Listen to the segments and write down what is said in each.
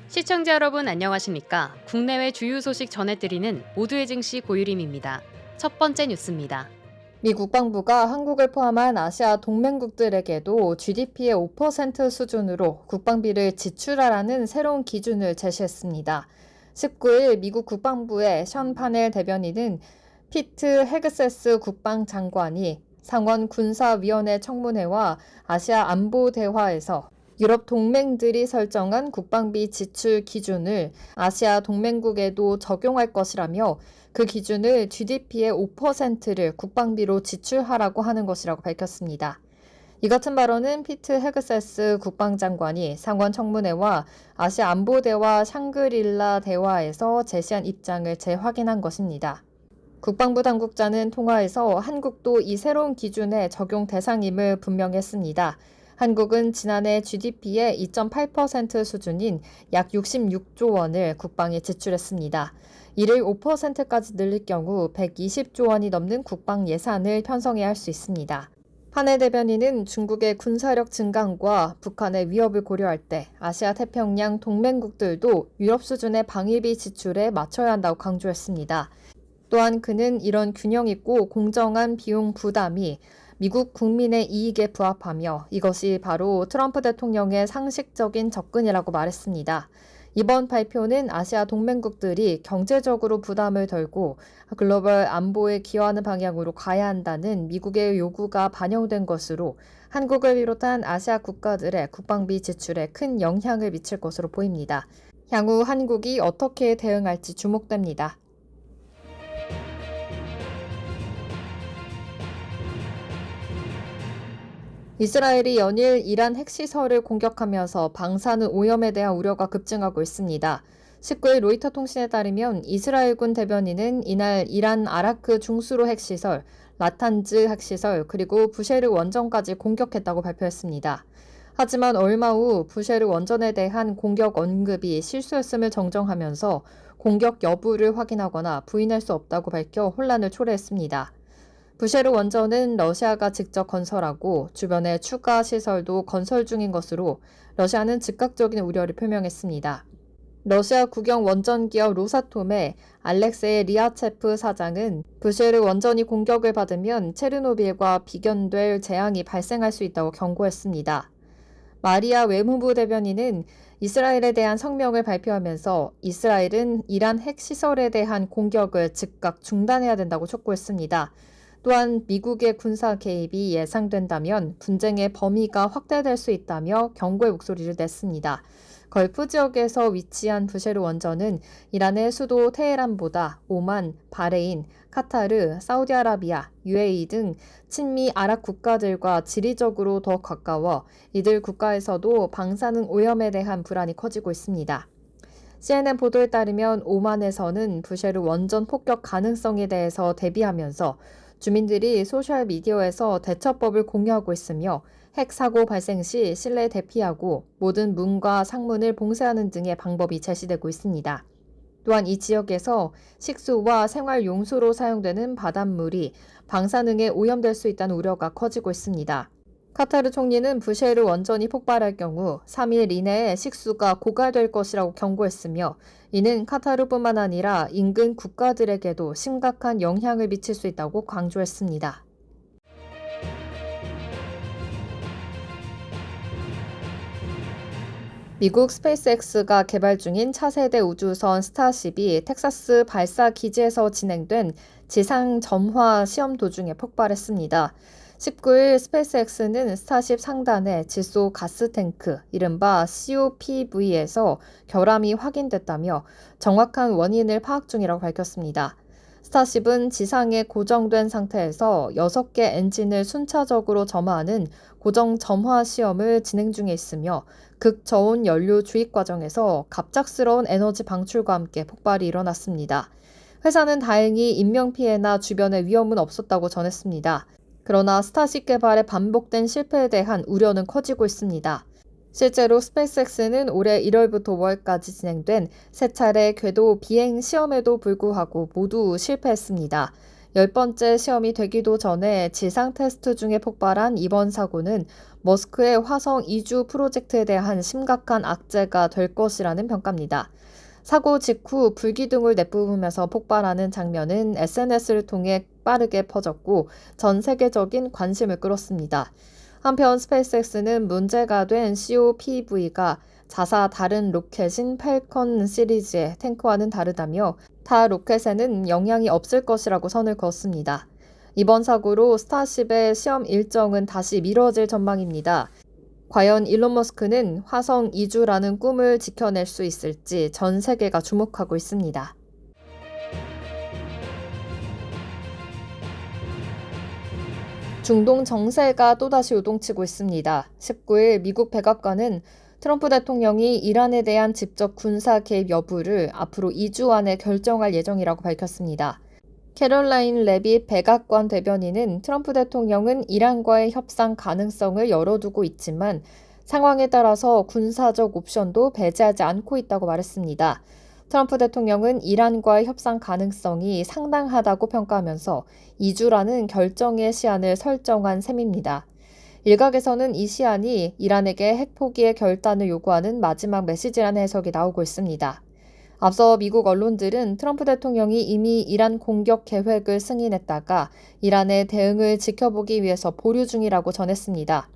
시청자 여러분 안녕하십니까? 국내외 주요 소식 전해드리는 모두의 증시 고유림입니다. 첫 번째 뉴스입니다. 미 국방부가 한국을 포함한 아시아 동맹국들에게도 GDP의 5% 수준으로 국방비를 지출하라는 새로운 기준을 제시했습니다. 19일 미국 국방부의 션 파넬 대변인은 피트 헤그세스 국방장관이 상원 군사위원회 청문회와 아시아 안보 대화에서 유럽 동맹들이 설정한 국방비 지출 기준을 아시아 동맹국에도 적용할 것이라며 그 기준을 GDP의 5%를 국방비로 지출하라고 하는 것이라고 밝혔습니다. 이 같은 발언은 피트 헤그세스 국방장관이 상원 청문회와 아시아 안보대화 샹그릴라 대화에서 제시한 입장을 재확인한 것입니다. 국방부 당국자는 통화에서 한국도 이 새로운 기준의 적용 대상임을 분명했습니다. 한국은 지난해 GDP의 2.8% 수준인 약 66조 원을 국방에 지출했습니다. 이를 5%까지 늘릴 경우 120조 원이 넘는 국방 예산을 편성해야 할 수 있습니다. 파넬 대변인은 중국의 군사력 증강과 북한의 위협을 고려할 때 아시아 태평양 동맹국들도 유럽 수준의 방위비 지출에 맞춰야 한다고 강조했습니다. 또한 그는 이런 균형 있고 공정한 비용 부담이 미국 국민의 이익에 부합하며 이것이 바로 트럼프 대통령의 상식적인 접근이라고 말했습니다. 이번 발표는 아시아 동맹국들이 경제적으로 부담을 덜고 글로벌 안보에 기여하는 방향으로 가야 한다는 미국의 요구가 반영된 것으로 한국을 비롯한 아시아 국가들의 국방비 지출에 큰 영향을 미칠 것으로 보입니다. 향후 한국이 어떻게 대응할지 주목됩니다. 이스라엘이 연일 이란 핵시설을 공격하면서 방사능 오염에 대한 우려가 급증하고 있습니다. 19일 로이터 통신에 따르면 이스라엘군 대변인은 이날 이란 아라크 중수로 핵시설, 라탄즈 핵시설, 그리고 부쉐르 원전까지 공격했다고 발표했습니다. 하지만 얼마 후 부쉐르 원전에 대한 공격 언급이 실수였음을 정정하면서 공격 여부를 확인하거나 부인할 수 없다고 밝혀 혼란을 초래했습니다. 부쉐르 원전은 러시아가 직접 건설하고 주변에 추가 시설도 건설 중인 것으로 러시아는 즉각적인 우려를 표명했습니다. 러시아 국영 원전 기업 로사톰의 알렉세이 리아체프 사장은 부쉐르 원전이 공격을 받으면 체르노빌과 비견될 재앙이 발생할 수 있다고 경고했습니다. 마리아 외무부 대변인은 이스라엘에 대한 성명을 발표하면서 이스라엘은 이란 핵시설에 대한 공격을 즉각 중단해야 된다고 촉구했습니다. 또한 미국의 군사 개입이 예상된다면 분쟁의 범위가 확대될 수 있다며 경고의 목소리를 냈습니다. 걸프 지역에서 위치한 부쉐르 원전은 이란의 수도 테헤란보다 오만, 바레인, 카타르, 사우디아라비아, UAE 등 친미 아랍 국가들과 지리적으로 더 가까워 이들 국가에서도 방사능 오염에 대한 불안이 커지고 있습니다. CNN 보도에 따르면 오만에서는 부쉐르 원전 폭격 가능성에 대해서 대비하면서 주민들이 소셜미디어에서 대처법을 공유하고 있으며 핵사고 발생 시 실내 대피하고 모든 문과 상문을 봉쇄하는 등의 방법이 제시되고 있습니다. 또한 이 지역에서 식수와 생활용수로 사용되는 바닷물이 방사능에 오염될 수 있다는 우려가 커지고 있습니다. 카타르 총리는 부쉐르 원전이 폭발할 경우 3일 이내에 식수가 고갈될 것이라고 경고했으며 이는 카타르뿐만 아니라 인근 국가들에게도 심각한 영향을 미칠 수 있다고 강조했습니다. 미국 스페이스X가 개발 중인 차세대 우주선 스타쉽이 텍사스 발사 기지에서 진행된 지상 점화 시험 도중에 폭발했습니다. 19일 스페이스X는 스타쉽 상단의 질소 가스 탱크, 이른바 COPV에서 결함이 확인됐다며 정확한 원인을 파악 중이라고 밝혔습니다. 스타쉽은 지상에 고정된 상태에서 6개 엔진을 순차적으로 점화하는 고정 점화 시험을 진행 중에 있으며 극저온 연료 주입 과정에서 갑작스러운 에너지 방출과 함께 폭발이 일어났습니다. 회사는 다행히 인명피해나 주변에 위험은 없었다고 전했습니다. 그러나 스타쉽 개발의 반복된 실패에 대한 우려는 커지고 있습니다. 실제로 스페이스X는 올해 1월부터 5월까지 진행된 3차례 궤도 비행 시험에도 불구하고 모두 실패했습니다. 10번째 시험이 되기도 전에 지상 테스트 중에 폭발한 이번 사고는 머스크의 화성 이주 프로젝트에 대한 심각한 악재가 될 것이라는 평가입니다. 사고 직후 불기둥을 내뿜으면서 폭발하는 장면은 SNS를 통해 빠르게 퍼졌고 전 세계적인 관심을 끌었습니다. 한편 스페이스X는 문제가 된 COPV가 자사 다른 로켓인 팰컨 시리즈의 탱크와는 다르다며 타 로켓에는 영향이 없을 것이라고 선을 그었습니다. 이번 사고로 스타쉽의 시험 일정은 다시 미뤄질 전망입니다. 과연 일론 머스크는 화성 이주라는 꿈을 지켜낼 수 있을지 전 세계가 주목하고 있습니다. 중동 정세가 또다시 요동치고 있습니다. 19일 미국 백악관은 트럼프 대통령이 이란에 대한 직접 군사 개입 여부를 앞으로 2주 안에 결정할 예정이라고 밝혔습니다. 캐롤라인 레빗 백악관 대변인은 트럼프 대통령은 이란과의 협상 가능성을 열어두고 있지만 상황에 따라서 군사적 옵션도 배제하지 않고 있다고 말했습니다. 트럼프 대통령은 이란과의 협상 가능성이 상당하다고 평가하면서 2주라는 결정의 시한을 설정한 셈입니다. 일각에서는 이 시한이 이란에게 핵 포기의 결단을 요구하는 마지막 메시지라는 해석이 나오고 있습니다. 앞서 미국 언론들은 트럼프 대통령이 이미 이란 공격 계획을 승인했다가 이란의 대응을 지켜보기 위해서 보류 중이라고 전했습니다.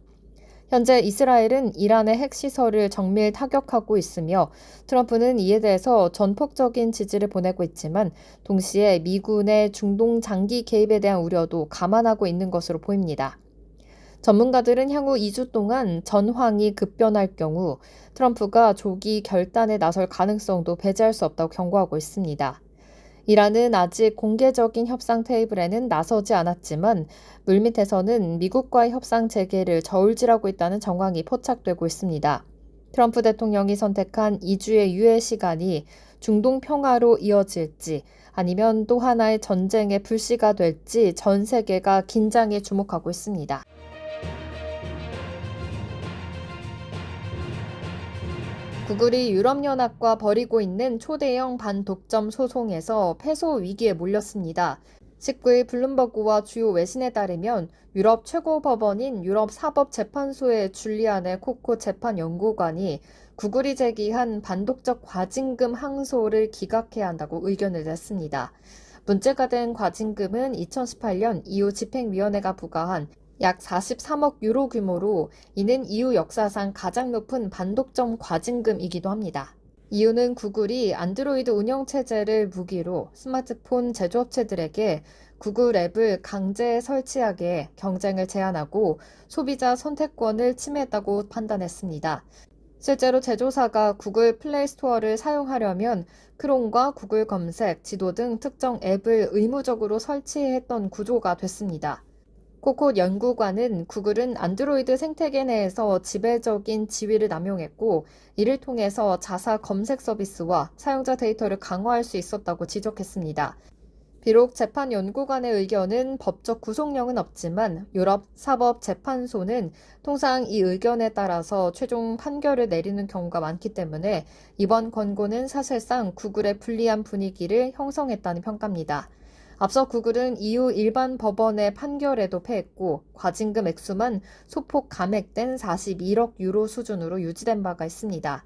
현재 이스라엘은 이란의 핵시설을 정밀 타격하고 있으며 트럼프는 이에 대해서 전폭적인 지지를 보내고 있지만 동시에 미군의 중동 장기 개입에 대한 우려도 감안하고 있는 것으로 보입니다. 전문가들은 향후 2주 동안 전황이 급변할 경우 트럼프가 조기 결단에 나설 가능성도 배제할 수 없다고 경고하고 있습니다. 이란은 아직 공개적인 협상 테이블에는 나서지 않았지만 물밑에서는 미국과의 협상 재개를 저울질하고 있다는 정황이 포착되고 있습니다. 트럼프 대통령이 선택한 2주의 유예 시간이 중동 평화로 이어질지 아니면 또 하나의 전쟁의 불씨가 될지 전 세계가 긴장에 주목하고 있습니다. 구글이 유럽연합과 벌이고 있는 초대형 반독점 소송에서 패소 위기에 몰렸습니다. 19일 블룸버그와 주요 외신에 따르면 유럽 최고법원인 유럽사법재판소의 줄리안네 코코 재판연구관이 구글이 제기한 반독점 과징금 항소를 기각해야 한다고 의견을 냈습니다. 문제가 된 과징금은 2018년 EU 집행위원회가 부과한 약 43억 유로 규모로 이는 EU 역사상 가장 높은 반독점 과징금이기도 합니다. EU는 구글이 안드로이드 운영체제를 무기로 스마트폰 제조업체들에게 구글 앱을 강제 설치하게 경쟁을 제한하고 소비자 선택권을 침해했다고 판단했습니다. 실제로 제조사가 구글 플레이 스토어를 사용하려면 크롬과 구글 검색, 지도 등 특정 앱을 의무적으로 설치했던 구조가 됐습니다. 코콧 연구관은 구글은 안드로이드 생태계 내에서 지배적인 지위를 남용했고 이를 통해서 자사 검색 서비스와 사용자 데이터를 강화할 수 있었다고 지적했습니다. 비록 재판연구관의 의견은 법적 구속력은 없지만 유럽 사법재판소는 통상 이 의견에 따라서 최종 판결을 내리는 경우가 많기 때문에 이번 권고는 사실상 구글의 불리한 분위기를 형성했다는 평가입니다. 앞서 구글은 EU 일반 법원의 판결에도 패했고 과징금 액수만 소폭 감액된 41억 유로 수준으로 유지된 바가 있습니다.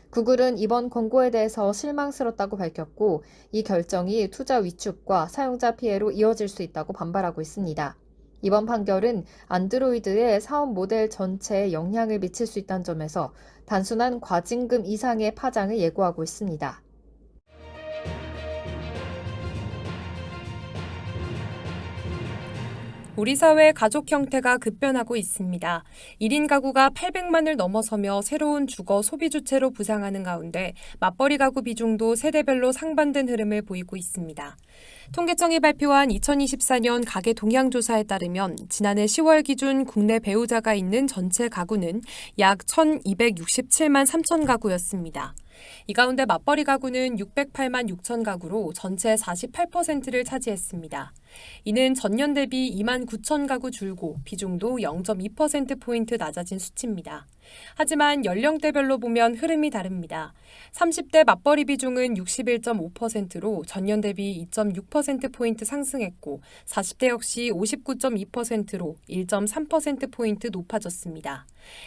구글은 이번 권고에 대해서 실망스럽다고 밝혔고 이 결정이 투자 위축과 사용자 피해로 이어질 수 있다고 반발하고 있습니다. 이번 판결은 안드로이드의 사업 모델 전체에 영향을 미칠 수 있다는 점에서 단순한 과징금 이상의 파장을 예고하고 있습니다. 우리 사회 가족 형태가 급변하고 있습니다. 1인 가구가 800만을 넘어서며 새로운 주거 소비 주체로 부상하는 가운데 맞벌이 가구 비중도 세대별로 상반된 흐름을 보이고 있습니다. 통계청이 발표한 2024년 가계 동향 조사에 따르면 지난해 10월 기준 국내 배우자가 있는 전체 가구는 약 1,267만 3천 가구였습니다. 이 가운데 맞벌이 가구는 608만 6천 가구로 전체 48%를 차지했습니다. 이는 전년 대비 2만 9천 가구 줄고 비중도 0.2%포인트 낮아진 수치입니다. 하지만 연령대별로 보면 흐름이 다릅니다. 30대 맞벌이 비중은 61.5%로 전년 대비 2.6%포인트 상승했고 40대 역시 59.2%로 1.3%포인트 높아졌습니다.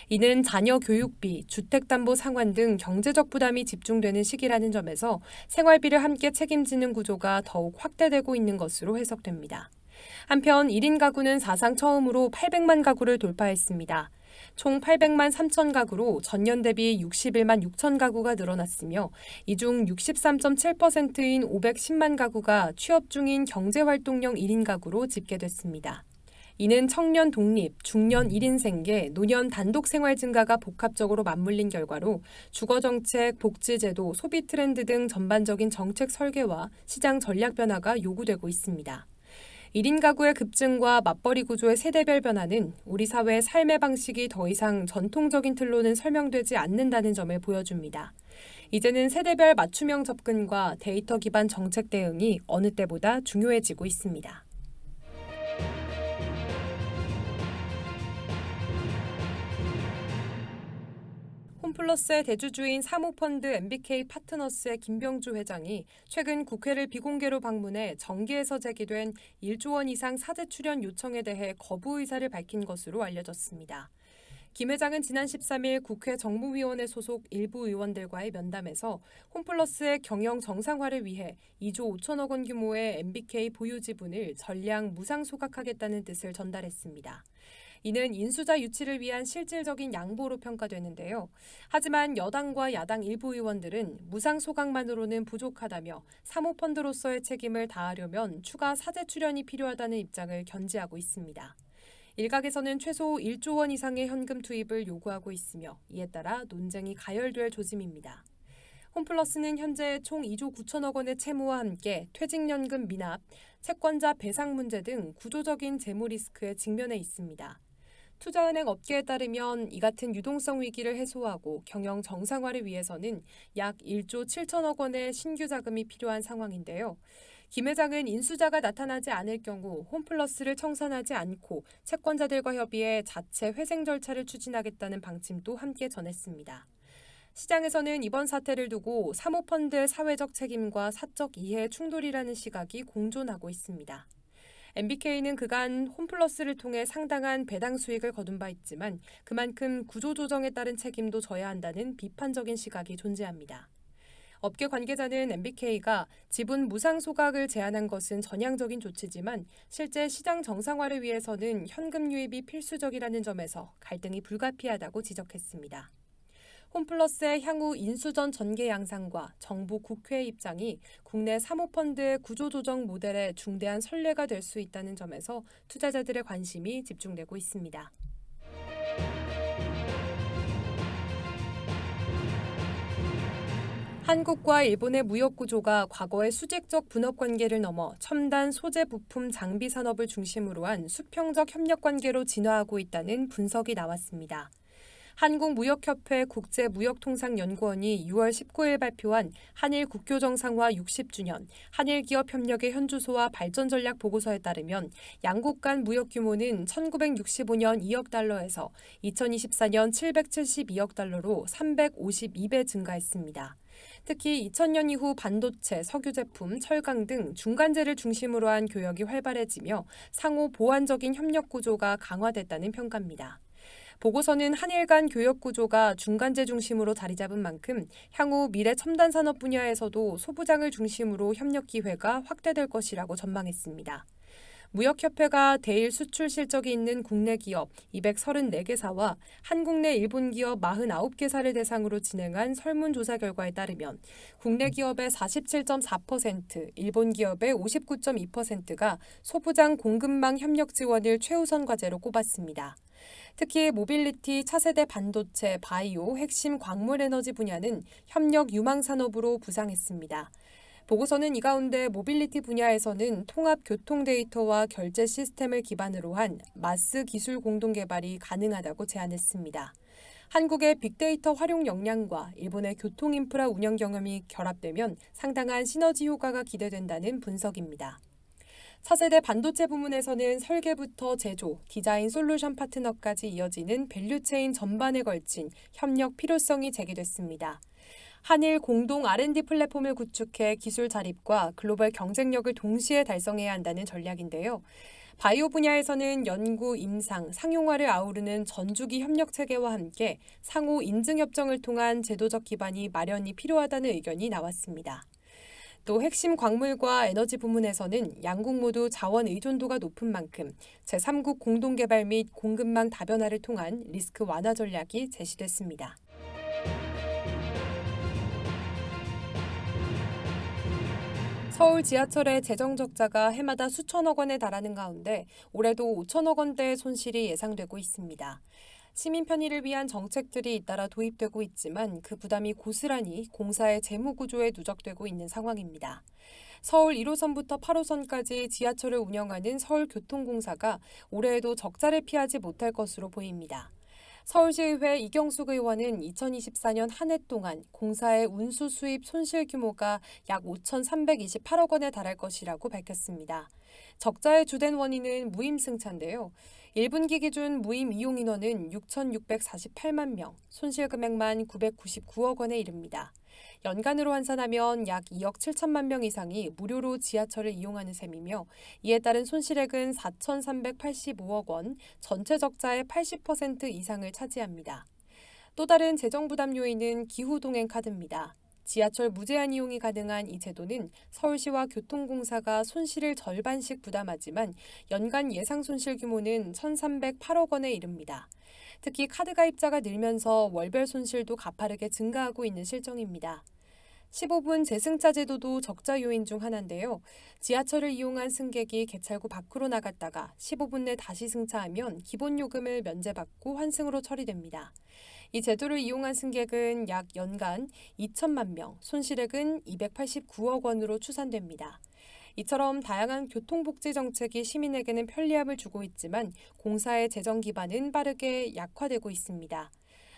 이는 자녀 교육비, 주택담보 상환 등 경제적 부담이 집중되는 시기라는 점에서 생활비를 함께 책임지는 구조가 더욱 확대되고 있는 것으로 해석됩니다. 한편 1인 가구는 사상 처음으로 800만 가구를 돌파했습니다. 총 800만 3천 가구로 전년 대비 61만 6천 가구가 늘어났으며 이 중 63.7%인 510만 가구가 취업 중인 경제활동형 1인 가구로 집계됐습니다. 이는 청년 독립, 중년 1인 생계, 노년 단독 생활 증가가 복합적으로 맞물린 결과로 주거정책, 복지제도, 소비 트렌드 등 전반적인 정책 설계와 시장 전략 변화가 요구되고 있습니다. 1인 가구의 급증과 맞벌이 구조의 세대별 변화는 우리 사회의 삶의 방식이 더 이상 전통적인 틀로는 설명되지 않는다는 점을 보여줍니다. 이제는 세대별 맞춤형 접근과 데이터 기반 정책 대응이 어느 때보다 중요해지고 있습니다. 홈플러스의 대주주인 사모펀드 MBK 파트너스의 김병주 회장이 최근 국회를 비공개로 방문해 정기에서 제기된 1조 원 이상 사재 출연 요청에 대해 거부 의사를 밝힌 것으로 알려졌습니다. 김 회장은 지난 13일 국회 정무위원회 소속 일부 의원들과의 면담에서 홈플러스의 경영 정상화를 위해 2조 5천억 원 규모의 MBK 보유 지분을 전량 무상 소각하겠다는 뜻을 전달했습니다. 이는 인수자 유치를 위한 실질적인 양보로 평가되는데요. 하지만 여당과 야당 일부 의원들은 무상 소각만으로는 부족하다며 사모펀드로서의 책임을 다하려면 추가 사재 출연이 필요하다는 입장을 견지하고 있습니다. 일각에서는 최소 1조 원 이상의 현금 투입을 요구하고 있으며 이에 따라 논쟁이 가열될 조짐입니다. 홈플러스는 현재 총 2조 9천억 원의 채무와 함께 퇴직연금 미납, 채권자 배상 문제 등 구조적인 재무 리스크에 직면해 있습니다. 투자은행 업계에 따르면 이 같은 유동성 위기를 해소하고 경영 정상화를 위해서는 약 1조 7천억 원의 신규 자금이 필요한 상황인데요. 김 회장은 인수자가 나타나지 않을 경우 홈플러스를 청산하지 않고 채권자들과 협의해 자체 회생 절차를 추진하겠다는 방침도 함께 전했습니다. 시장에서는 이번 사태를 두고 사모펀드의 사회적 책임과 사적 이해의 충돌이라는 시각이 공존하고 있습니다. MBK는 그간 홈플러스를 통해 상당한 배당 수익을 거둔 바 있지만 그만큼 구조조정에 따른 책임도 져야 한다는 비판적인 시각이 존재합니다. 업계 관계자는 MBK가 지분 무상 소각을 제안한 것은 전향적인 조치지만 실제 시장 정상화를 위해서는 현금 유입이 필수적이라는 점에서 갈등이 불가피하다고 지적했습니다. 홈플러스의 향후 인수전 전개 양상과 정부 국회의 입장이 국내 사모펀드의 구조조정 모델에 중대한 선례가 될 수 있다는 점에서 투자자들의 관심이 집중되고 있습니다. 한국과 일본의 무역 구조가 과거의 수직적 분업 관계를 넘어 첨단 소재 부품 장비 산업을 중심으로 한 수평적 협력 관계로 진화하고 있다는 분석이 나왔습니다. 한국무역협회 국제무역통상연구원이 6월 19일 발표한 한일 국교 정상화 60주년 한일기업 협력의 현주소와 발전 전략 보고서에 따르면 양국 간 무역 규모는 1965년 2억 달러에서 2024년 772억 달러로 352배 증가했습니다. 특히 2000년 이후 반도체, 석유 제품, 철강 등 중간재를 중심으로 한 교역이 활발해지며 상호 보완적인 협력 구조가 강화됐다는 평가입니다. 보고서는 한일 간 교역 구조가 중간재 중심으로 자리 잡은 만큼 향후 미래 첨단 산업 분야에서도 소부장을 중심으로 협력 기회가 확대될 것이라고 전망했습니다. 무역협회가 대일 수출 실적이 있는 국내 기업 234개사와 한국 내 일본 기업 49개사를 대상으로 진행한 설문조사 결과에 따르면 국내 기업의 47.4%, 일본 기업의 59.2%가 소부장 공급망 협력 지원을 최우선 과제로 꼽았습니다. 특히 모빌리티, 차세대 반도체, 바이오, 핵심 광물 에너지 분야는 협력 유망 산업으로 부상했습니다. 보고서는 이 가운데 모빌리티 분야에서는 통합 교통 데이터와 결제 시스템을 기반으로 한 마스 기술 공동 개발이 가능하다고 제안했습니다. 한국의 빅데이터 활용 역량과 일본의 교통 인프라 운영 경험이 결합되면 상당한 시너지 효과가 기대된다는 분석입니다. 차세대 반도체 부문에서는 설계부터 제조, 디자인 솔루션 파트너까지 이어지는 밸류체인 전반에 걸친 협력 필요성이 제기됐습니다. 한일 공동 R&D 플랫폼을 구축해 기술 자립과 글로벌 경쟁력을 동시에 달성해야 한다는 전략인데요. 바이오 분야에서는 연구, 임상, 상용화를 아우르는 전주기 협력 체계와 함께 상호 인증 협정을 통한 제도적 기반이 마련이 필요하다는 의견이 나왔습니다. 또 핵심 광물과 에너지 부문에서는 양국 모두 자원 의존도가 높은 만큼 제3국 공동개발 및 공급망 다변화를 통한 리스크 완화 전략이 제시됐습니다. 서울 지하철의 재정 적자가 해마다 수천억 원에 달하는 가운데 올해도 5천억 원대의 손실이 예상되고 있습니다. 시민 편의를 위한 정책들이 잇따라 도입되고 있지만 그 부담이 고스란히 공사의 재무 구조에 누적되고 있는 상황입니다. 서울 1호선부터 8호선까지 지하철을 운영하는 서울교통공사가 올해에도 적자를 피하지 못할 것으로 보입니다. 서울시의회 이경숙 의원은 2024년 한 해 동안 공사의 운수 수입 손실 규모가 약 5,328억 원에 달할 것이라고 밝혔습니다. 적자의 주된 원인은 무임승차인데요. 1분기 기준 무임 이용 인원은 6,648만 명, 손실 금액만 999억 원에 이릅니다. 연간으로 환산하면 약 2억 7천만 명 이상이 무료로 지하철을 이용하는 셈이며 이에 따른 손실액은 4,385억 원, 전체 적자의 80% 이상을 차지합니다. 또 다른 재정 부담 요인은 기후동행 카드입니다. 지하철 무제한 이용이 가능한 이 제도는 서울시와 교통공사가 손실을 절반씩 부담하지만 연간 예상 손실 규모는 1,308억 원에 이릅니다. 특히 카드 가입자가 늘면서 월별 손실도 가파르게 증가하고 있는 실정입니다. 15분 재승차 제도도 적자 요인 중 하나인데요. 지하철을 이용한 승객이 개찰구 밖으로 나갔다가 15분 내 다시 승차하면 기본 요금을 면제받고 환승으로 처리됩니다. 이 제도를 이용한 승객은 약 연간 2천만 명, 손실액은 289억 원으로 추산됩니다. 이처럼 다양한 교통복지 정책이 시민에게는 편리함을 주고 있지만 공사의 재정 기반은 빠르게 약화되고 있습니다.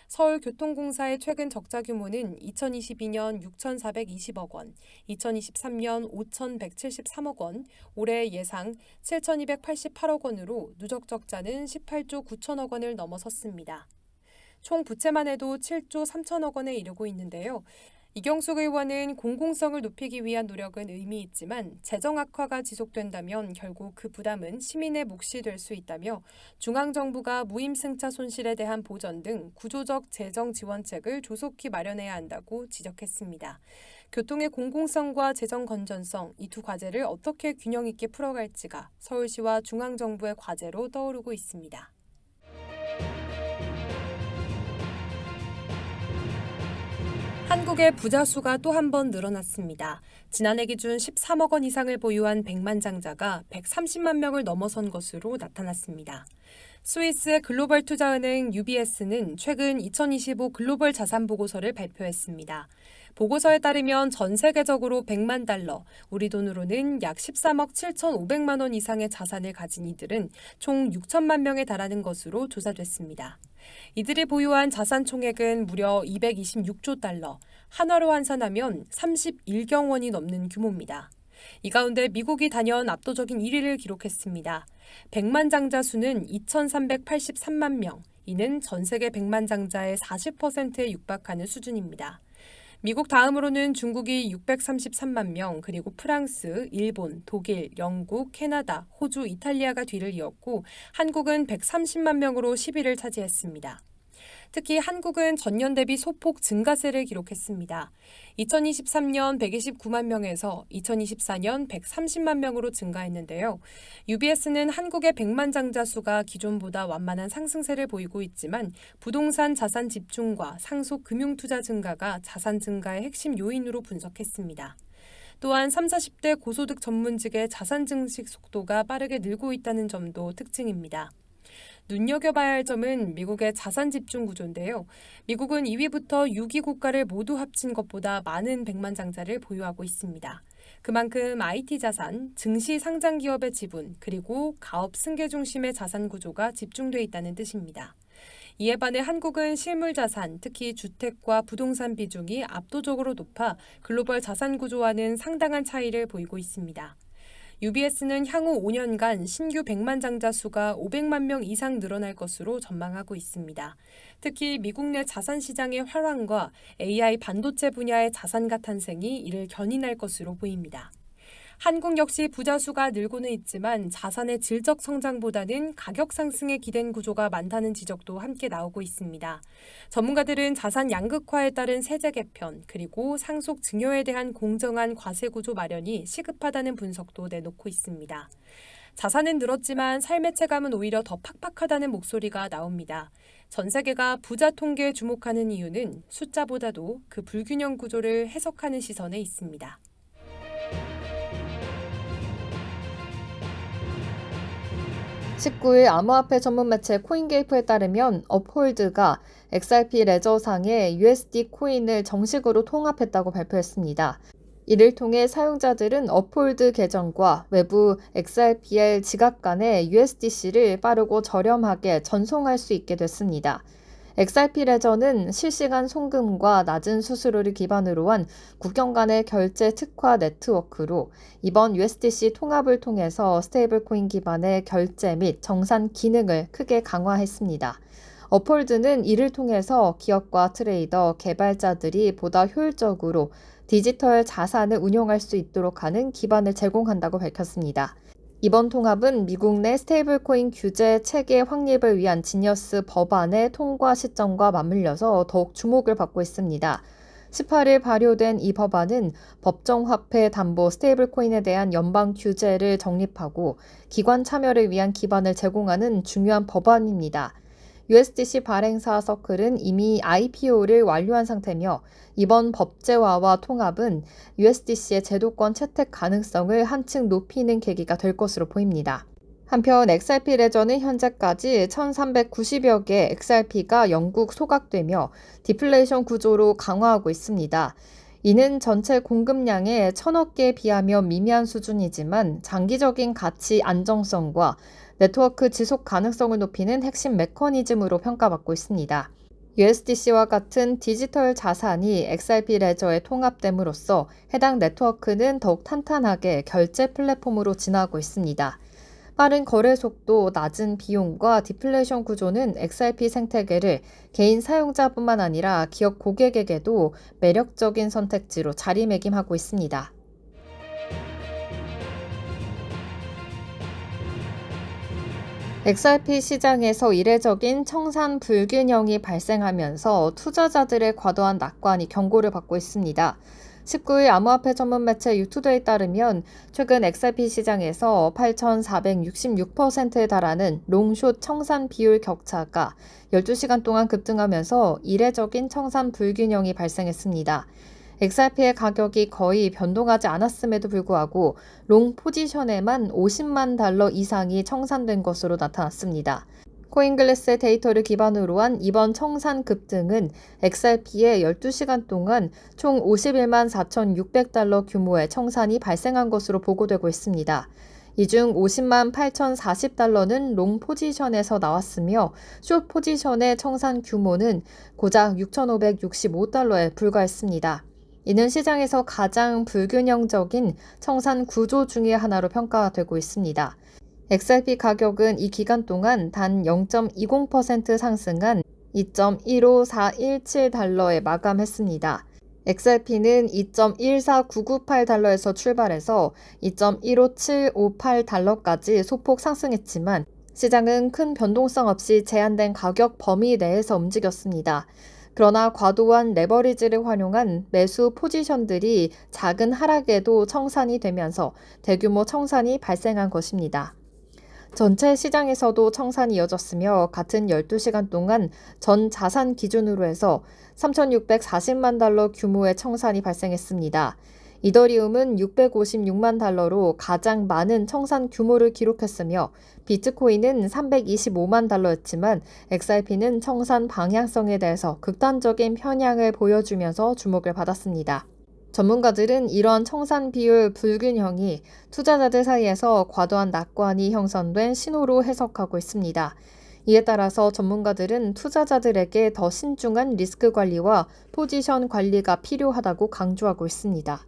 서울교통공사의 최근 적자 규모는 2022년 6,420억 원, 2023년 5,173억 원, 올해 예상 7,288억 원으로 누적 적자는 18조 9천억 원을 넘어섰습니다. 총 부채만 해도 7조 3천억 원에 이르고 있는데요. 이경숙 의원은 공공성을 높이기 위한 노력은 의미 있지만 재정 악화가 지속된다면 결국 그 부담은 시민의 몫이 될 수 있다며 중앙정부가 무임승차 손실에 대한 보전 등 구조적 재정 지원책을 조속히 마련해야 한다고 지적했습니다. 교통의 공공성과 재정 건전성, 이 두 과제를 어떻게 균형 있게 풀어갈지가 서울시와 중앙정부의 과제로 떠오르고 있습니다. 한국의 부자 수가 또 한 번 늘어났습니다. 지난해 기준 13억 원 이상을 보유한 백만장자가 130만 명을 넘어선 것으로 나타났습니다. 스위스 글로벌 투자은행 UBS는 최근 2025 글로벌 자산 보고서를 발표했습니다. 보고서에 따르면 전 세계적으로 100만 달러, 우리 돈으로는 약 13억 7,500만 원 이상의 자산을 가진 이들은 총 6천만 명에 달하는 것으로 조사됐습니다. 이들이 보유한 자산 총액은 무려 226조 달러, 한화로 환산하면 31경 원이 넘는 규모입니다. 이 가운데 미국이 단연 압도적인 1위를 기록했습니다. 백만장자 수는 2,383만 명, 이는 전 세계 백만장자의 40%에 육박하는 수준입니다. 미국 다음으로는 중국이 633만 명, 그리고 프랑스, 일본, 독일, 영국, 캐나다, 호주, 이탈리아가 뒤를 이었고 한국은 130만 명으로 10위를 차지했습니다. 특히 한국은 전년 대비 소폭 증가세를 기록했습니다. 2023년 129만 명에서 2024년 130만 명으로 증가했는데요. UBS는 한국의 백만장자 수가 기존보다 완만한 상승세를 보이고 있지만 부동산 자산 집중과 상속 금융투자 증가가 자산 증가의 핵심 요인으로 분석했습니다. 또한 30, 40대 고소득 전문직의 자산 증식 속도가 빠르게 늘고 있다는 점도 특징입니다. 눈여겨봐야 할 점은 미국의 자산 집중 구조인데요. 미국은 2위부터 6위 국가를 모두 합친 것보다 많은 백만장자를 보유하고 있습니다. 그만큼 IT 자산, 증시 상장 기업의 지분, 그리고 가업 승계 중심의 자산 구조가 집중돼 있다는 뜻입니다. 이에 반해 한국은 실물 자산, 특히 주택과 부동산 비중이 압도적으로 높아 글로벌 자산 구조와는 상당한 차이를 보이고 있습니다. UBS는 향후 5년간 신규 100만 장자 수가 500만 명 이상 늘어날 것으로 전망하고 있습니다. 특히 미국 내 자산 시장의 활황과 AI 반도체 분야의 자산가 탄생이 이를 견인할 것으로 보입니다. 한국 역시 부자 수가 늘고는 있지만 자산의 질적 성장보다는 가격 상승에 기댄 구조가 많다는 지적도 함께 나오고 있습니다. 전문가들은 자산 양극화에 따른 세제 개편 그리고 상속 증여에 대한 공정한 과세 구조 마련이 시급하다는 분석도 내놓고 있습니다. 자산은 늘었지만 삶의 체감은 오히려 더 팍팍하다는 목소리가 나옵니다. 전 세계가 부자 통계에 주목하는 이유는 숫자보다도 그 불균형 구조를 해석하는 시선에 있습니다. (19일) 암호화폐 전문 매체 코인게이프에 따르면 업홀드가 XRP 레저상에 USD 코인을 정식으로 통합했다고 발표했습니다. 이를 통해 사용자들은 업홀드 계정과 외부 XRPL 지갑 간의 USDC를 빠르고 저렴하게 전송할 수 있게 됐습니다. XRP 레저는 실시간 송금과 낮은 수수료를 기반으로 한 국경 간의 결제 특화 네트워크로 이번 USDC 통합을 통해서 스테이블코인 기반의 결제 및 정산 기능을 크게 강화했습니다. 업홀드는 이를 통해서 기업과 트레이더, 개발자들이 보다 효율적으로 디지털 자산을 운용할 수 있도록 하는 기반을 제공한다고 밝혔습니다. 이번 통합은 미국 내 스테이블코인 규제 체계 확립을 위한 지니어스 법안의 통과 시점과 맞물려서 더욱 주목을 받고 있습니다. 18일 발효된 이 법안은 법정화폐 담보 스테이블코인에 대한 연방 규제를 정립하고 기관 참여를 위한 기반을 제공하는 중요한 법안입니다. USDC 발행사 서클은 이미 IPO를 완료한 상태며 이번 법제화와 통합은 USDC의 제도권 채택 가능성을 한층 높이는 계기가 될 것으로 보입니다. 한편 XRP 레저는 현재까지 1,390여 개 XRP가 영국 소각되며 디플레이션 구조로 강화하고 있습니다. 이는 전체 공급량의 1,000억 개에 비하며 미미한 수준이지만 장기적인 가치 안정성과 네트워크 지속 가능성을 높이는 핵심 메커니즘으로 평가받고 있습니다. USDC와 같은 디지털 자산이 XRP 레저에 통합됨으로써 해당 네트워크는 더욱 탄탄하게 결제 플랫폼으로 진화하고 있습니다. 빠른 거래 속도, 낮은 비용과 디플레이션 구조는 XRP 생태계를 개인 사용자뿐만 아니라 기업 고객에게도 매력적인 선택지로 자리매김하고 있습니다. XRP 시장에서 이례적인 청산 불균형이 발생하면서 투자자들의 과도한 낙관이 경고를 받고 있습니다. 19일 암호화폐 전문 매체 유투데이에 따르면 최근 XRP 시장에서 8,466%에 달하는 롱숏 청산 비율 격차가 12시간 동안 급등하면서 이례적인 청산 불균형이 발생했습니다. XRP의 가격이 거의 변동하지 않았음에도 불구하고 롱 포지션에만 $50만 이상이 청산된 것으로 나타났습니다. 코인글래스의 데이터를 기반으로 한 이번 청산 급등은 XRP에 12시간 동안 총 $51만 4,600 규모의 청산이 발생한 것으로 보고되고 있습니다. 이 중 $50만 8,040는 롱 포지션에서 나왔으며 숏 포지션의 청산 규모는 고작 $6,565에 불과했습니다. 이는 시장에서 가장 불균형적인 청산 구조 중의 하나로 평가되고 있습니다. XRP 가격은 이 기간 동안 단 0.20% 상승한 $2.15417에 마감했습니다. XRP는 $2.14998에서 출발해서 $2.15758까지 소폭 상승했지만 시장은 큰 변동성 없이 제한된 가격 범위 내에서 움직였습니다. 그러나 과도한 레버리지를 활용한 매수 포지션들이 작은 하락에도 청산이 되면서 대규모 청산이 발생한 것입니다. 전체 시장에서도 청산이 이어졌으며 같은 12시간 동안 전 자산 기준으로 해서 $3,640만 규모의 청산이 발생했습니다. 이더리움은 $656만 가장 많은 청산 규모를 기록했으며 비트코인은 $325만 XRP는 청산 방향성에 대해서 극단적인 편향을 보여주면서 주목을 받았습니다. 전문가들은 이런 청산 비율 불균형이 투자자들 사이에서 과도한 낙관이 형성된 신호로 해석하고 있습니다. 이에 따라서 전문가들은 투자자들에게 더 신중한 리스크 관리와 포지션 관리가 필요하다고 강조하고 있습니다.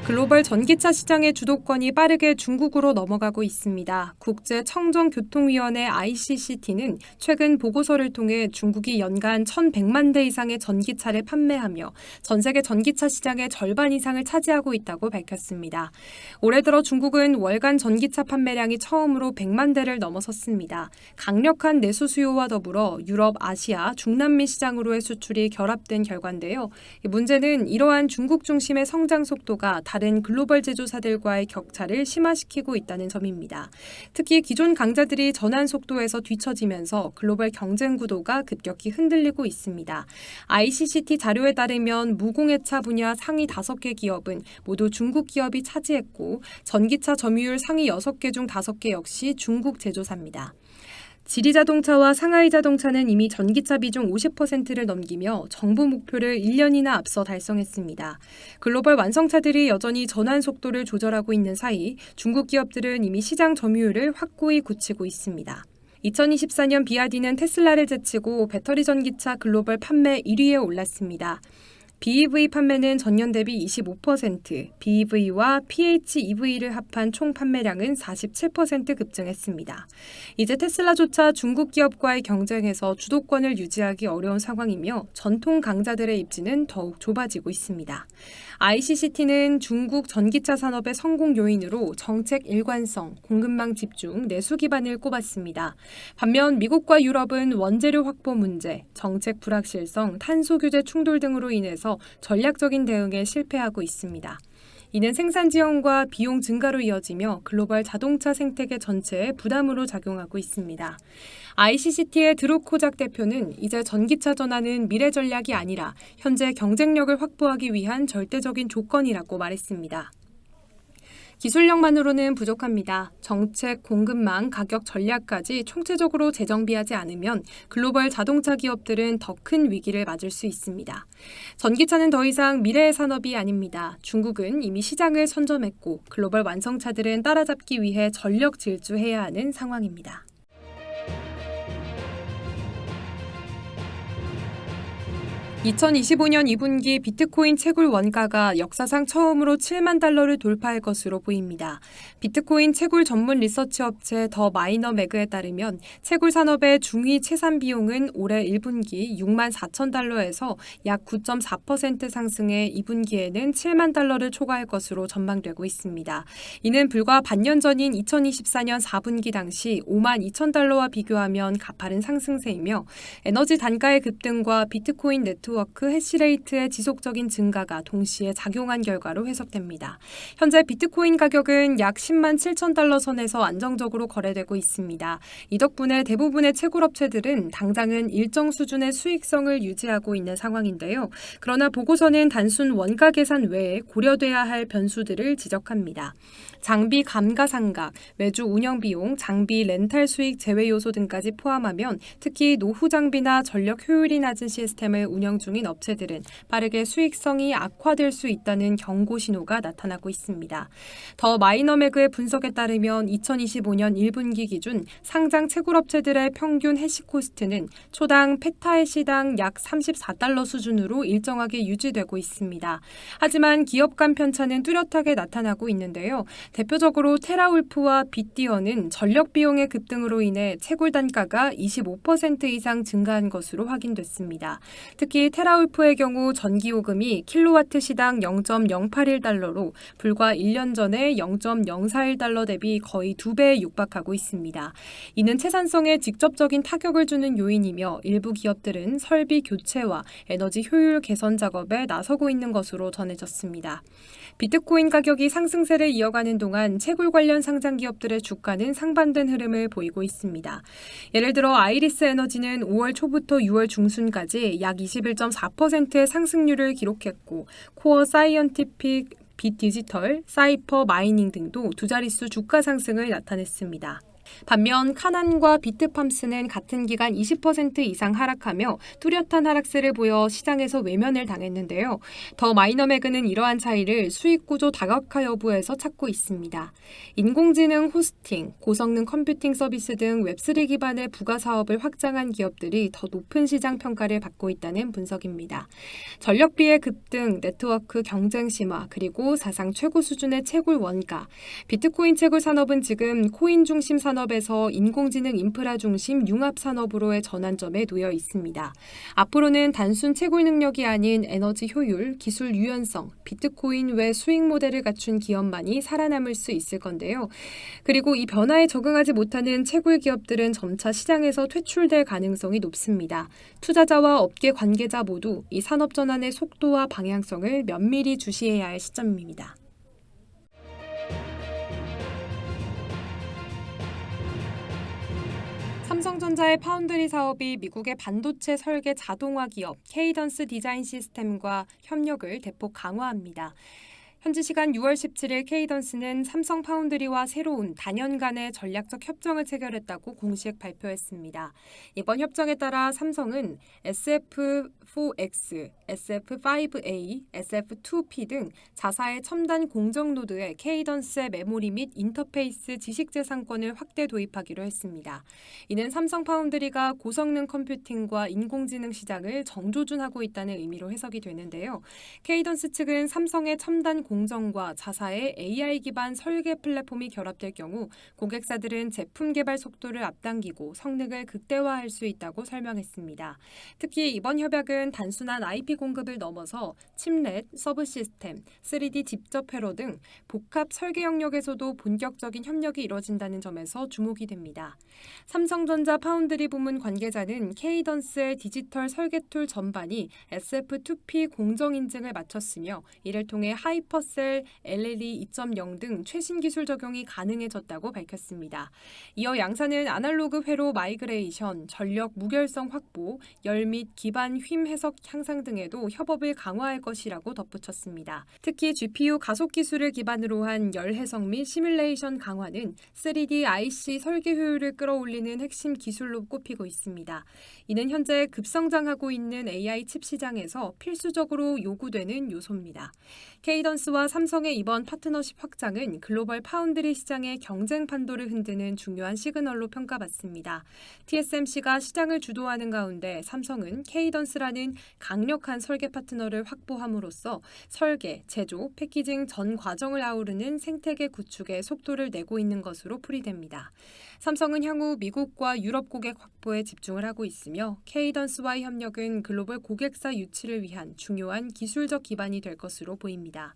글로벌 전기차 시장의 주도권이 빠르게 중국으로 넘어가고 있습니다. 국제청정교통위원회 ICCT는 최근 보고서를 통해 중국이 연간 1,100만 대 이상의 전기차를 판매하며 전 세계 전기차 시장의 절반 이상을 차지하고 있다고 밝혔습니다. 올해 들어 중국은 월간 전기차 판매량이 처음으로 100만 대를 넘어섰습니다. 강력한 내수 수요와 더불어 유럽, 아시아, 중남미 시장으로의 수출이 결합된 결과인데요. 문제는 이러한 중국 중심의 성장 속도가 다른 글로벌 제조사들과의 격차를 심화시키고 있다는 점입니다. 특히 기존 강자들이 전환 속도에서 뒤처지면서 글로벌 경쟁 구도가 급격히 흔들리고 있습니다. ICCT 자료에 따르면 무공해차 분야 상위 5개 기업은 모두 중국 기업이 차지했고 전기차 점유율 상위 6개 중 5개 역시 중국 제조사입니다. 지리자동차와 상하이자동차는 이미 전기차 비중 50%를 넘기며 정부 목표를 1년이나 앞서 달성했습니다. 글로벌 완성차들이 여전히 전환 속도를 조절하고 있는 사이 중국 기업들은 이미 시장 점유율을 확고히 굳히고 있습니다. 2024년 비아디는 테슬라를 제치고 배터리 전기차 글로벌 판매 1위에 올랐습니다. BEV 판매는 전년 대비 25%, BEV와 PHEV를 합한 총 판매량은 47% 급증했습니다. 이제 테슬라조차 중국 기업과의 경쟁에서 주도권을 유지하기 어려운 상황이며 전통 강자들의 입지는 더욱 좁아지고 있습니다. ICCT는 중국 전기차 산업의 성공 요인으로 정책 일관성, 공급망 집중, 내수 기반을 꼽았습니다. 반면 미국과 유럽은 원재료 확보 문제, 정책 불확실성, 탄소 규제 충돌 등으로 인해서 전략적인 대응에 실패하고 있습니다. 이는 생산 지연과 비용 증가로 이어지며 글로벌 자동차 생태계 전체에 부담으로 작용하고 있습니다. ICCT의 드루코작 대표는 이제 전기차 전환은 미래 전략이 아니라 현재 경쟁력을 확보하기 위한 절대적인 조건이라고 말했습니다. 기술력만으로는 부족합니다. 정책, 공급망, 가격 전략까지 총체적으로 재정비하지 않으면 글로벌 자동차 기업들은 더 큰 위기를 맞을 수 있습니다. 전기차는 더 이상 미래의 산업이 아닙니다. 중국은 이미 시장을 선점했고 글로벌 완성차들은 따라잡기 위해 전력 질주해야 하는 상황입니다. (2025년 2분기) 비트코인 채굴 원가가 역사상 처음으로 7만 달러를 돌파할 것으로 보입니다. 비트코인 채굴 전문 리서치 업체 더 마이너 매그에 따르면 채굴 산업의 중위 채산 비용은 올해 1분기 6만 4천 달러에서 약 9.4% 상승해 2분기에는 7만 달러를 초과할 것으로 전망되고 있습니다. 이는 불과 반년 전인 2024년 4분기 당시 5만 2천 달러와 비교하면 가파른 상승세이며 에너지 단가의 급등과 비트코인 네트워크 해시레이트의 지속적인 증가가 동시에 작용한 결과로 해석됩니다. 현재 비트코인 가격은 약 10만 7천 달러 선에서 안정적으로 거래되고 있습니다. 이 덕분에 대부분의 채굴업체들은 당장은 일정 수준의 수익성을 유지하고 있는 상황인데요. 그러나 보고서는 단순 원가 계산 외에 고려돼야 할 변수들을 지적합니다. 장비 감가상각, 외주 운영비용, 장비 렌탈 수익 제외 요소 등까지 포함하면 특히 노후 장비나 전력 효율이 낮은 시스템을 운영 중인 업체들은 빠르게 수익성이 악화될 수 있다는 경고 신호가 나타나고 있습니다. 더 마이너 매그의 분석에 따르면 2025년 1분기 기준 상장 채굴업체들의 평균 해시 코스트는 초당 페타해시당 약 34달러 수준으로 일정하게 유지되고 있습니다. 하지만 기업 간 편차는 뚜렷하게 나타나고 있는데요. 대표적으로 테라울프와 빗디어는 전력 비용의 급등으로 인해 채굴 단가가 25% 이상 증가한 것으로 확인됐습니다. 특히 테라울프의 경우 전기요금이 킬로와트 시당 0.081달러로 불과 1년 전에 0.041달러 대비 거의 2배에 육박하고 있습니다. 이는 채산성에 직접적인 타격을 주는 요인이며 일부 기업들은 설비 교체와 에너지 효율 개선 작업에 나서고 있는 것으로 전해졌습니다. 비트코인 가격이 상승세를 이어가는 동안 채굴 관련 상장 기업들의 주가는 상반된 흐름을 보이고 있습니다. 예를 들어 아이리스 에너지는 5월 초부터 6월 중순까지 약 21.4%의 상승률을 기록했고 코어 사이언티픽, 빗디지털, 사이퍼 마이닝 등도 두 자릿수 주가 상승을 나타냈습니다. 반면 카난과 비트팜스는 같은 기간 20% 이상 하락하며 뚜렷한 하락세를 보여 시장에서 외면을 당했는데요. 더 마이너매그는 이러한 차이를 수익구조 다각화 여부에서 찾고 있습니다. 인공지능 호스팅, 고성능 컴퓨팅 서비스 등 웹3 기반의 부가 사업을 확장한 기업들이 더 높은 시장 평가를 받고 있다는 분석입니다. 전력비의 급등, 네트워크 경쟁 심화, 그리고 사상 최고 수준의 채굴 원가. 비트코인 채굴 산업은 지금 코인 중심 산업에서 인공지능 인프라 중심 융합 산업으로의 전환점에 놓여 있습니다. 앞으로는 단순 채굴 능력이 아닌 에너지 효율, 기술 유연성, 비트코인 외 수익 모델을 갖춘 기업만이 살아남을 수 있을 건데요. 그리고 이 변화에 적응하지 못하는 채굴 기업들은 점차 시장에서 퇴출될 가능성이 높습니다. 투자자와 업계 관계자 모두 이 산업 전환의 속도와 방향성을 면밀히 주시해야 할 시점입니다. 삼성전자의 파운드리 사업이 미국의 반도체 설계 자동화 기업 케이던스 디자인 시스템과 협력을 대폭 강화합니다. 현지 시간 6월 17일 케이던스는 삼성 파운드리와 새로운 단연간의 전략적 협정을 체결했다고 공식 발표했습니다. 이번 협정에 따라 삼성은 SF4X, SF5A, SF2P 등 자사의 첨단 공정 노드에 케이던스의 메모리 및 인터페이스 지식재산권을 확대 도입하기로 했습니다. 이는 삼성 파운드리가 고성능 컴퓨팅과 인공지능 시장을 정조준하고 있다는 의미로 해석이 되는데요. 케이던스 측은 삼성의 첨단 공정과 자사의 AI 기반 설계 플랫폼이 결합될 경우 고객사들은 제품 개발 속도를 앞당기고 성능을 극대화할 수 있다고 설명했습니다. 특히 이번 협약은 단순한 IP 공급을 넘어서 칩렛, 서브 시스템, 3D 직접 회로 등 복합 설계 영역에서도 본격적인 협력이 이뤄진다는 점에서 주목이 됩니다. 삼성전자 파운드리 부문 관계자는 케이던스의 디지털 설계 툴 전반이 SF2P 공정 인증을 마쳤으며 이를 통해 하이퍼셀, LED 2.0 등 최신 기술 적용이 가능해졌다고 밝혔습니다. 이어 양사는 아날로그 회로 마이그레이션, 전력 무결성 확보, 열 및 기반 휨 해석 향상 등에도 협업을 강화할 것이라고 덧붙였습니다. 특히 GPU 가속 기술을 기반으로 한 열 해석 및 시뮬레이션 강화는 3D IC 설계 효율을 끌어올리는 핵심 기술로 꼽히고 있습니다. 이는 현재 급성장하고 있는 AI 칩 시장에서 필수적으로 요구되는 요소입니다. 케이던스와 삼성의 이번 파트너십 확장은 글로벌 파운드리 시장의 경쟁 판도를 흔드는 중요한 시그널로 평가받습니다. TSMC가 시장을 주도하는 가운데 삼성은 케이던스라는 강력한 설계 파트너를 확보함으로써 설계, 제조, 패키징 전 과정을 아우르는 생태계 구축에 속도를 내고 있는 것으로 풀이됩니다. 삼성은 향후 미국과 유럽 고객 확보에 집중을 하고 있으며 케이던스와의 협력은 글로벌 고객사 유치를 위한 중요한 기술적 기반이 될 것으로 보입니다.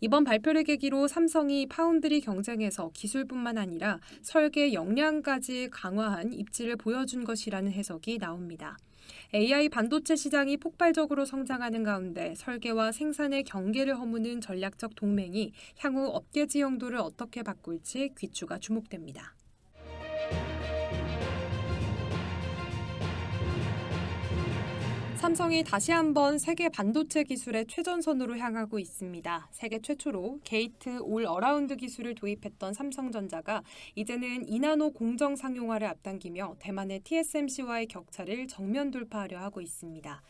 이번 발표를 계기로 삼성이 파운드리 경쟁에서 기술뿐만 아니라 설계 역량까지 강화한 입지를 보여준 것이라는 해석이 나옵니다. AI 반도체 시장이 폭발적으로 성장하는 가운데 설계와 생산의 경계를 허무는 전략적 동맹이 향후 업계 지형도를 어떻게 바꿀지 귀추가 주목됩니다. 삼성이 다시 한번 세계 반도체 기술의 최전선으로 향하고 있습니다. 세계 최초로 게이트 올 어라운드 기술을 도입했던 삼성전자가 이제는 2나노 공정 상용화를 앞당기며 대만의 TSMC와의 격차를 정면 돌파하려 하고 있습니다.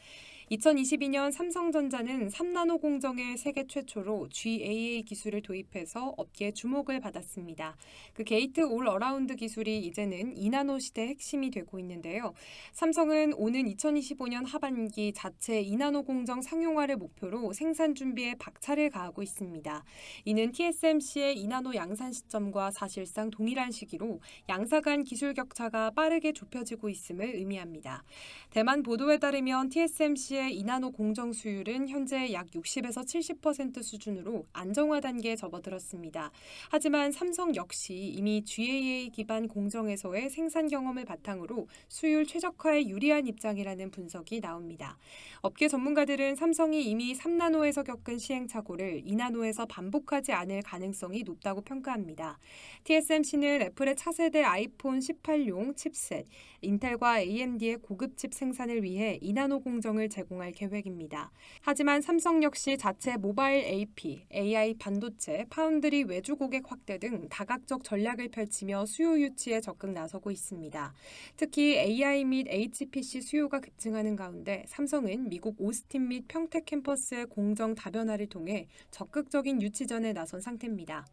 2022년 삼성전자는 3나노 공정의 세계 최초로 GAA 기술을 도입해서 업계의 주목을 받았습니다. 그 게이트 올 어라운드 기술이 이제는 2나노 시대의 핵심이 되고 있는데요. 삼성은 오는 2025년 하반기 자체 2나노 공정 상용화를 목표로 생산 준비에 박차를 가하고 있습니다. 이는 TSMC의 2나노 양산 시점과 사실상 동일한 시기로 양사 간 기술 격차가 빠르게 좁혀지고 있음을 의미합니다. 대만 보도에 따르면 TSMC의 2나노 공정 수율은 현재 약 60에서 70% 수준으로 안정화 단계에 접어들었습니다. 하지만 삼성 역시 이미 GAA 기반 공정에서의 생산 경험을 바탕으로 수율 최적화에 유리한 입장이라는 분석이 나옵니다. 업계 전문가들은 삼성이 이미 3나노에서 겪은 시행착오를 2나노에서 반복하지 않을 가능성이 높다고 평가합니다. TSMC는 애플의 차세대 아이폰 18용 칩셋, 인텔과 AMD의 고급 칩 생산을 위해 2나노 공정을 제공합니다. 제공할 계획입니다. 하지만 삼성 역시 자체 모바일 AP, AI 반도체, 파운드리 외주 고객 확대 등 다각적 전략을 펼치며 수요 유치에 적극 나서고 있습니다. 특히 AI 및 HPC 수요가 급증하는 가운데 삼성은 미국 오스틴 및 평택 캠퍼스의 공정 다변화를 통해 적극적인 유치전에 나선 상태입니다.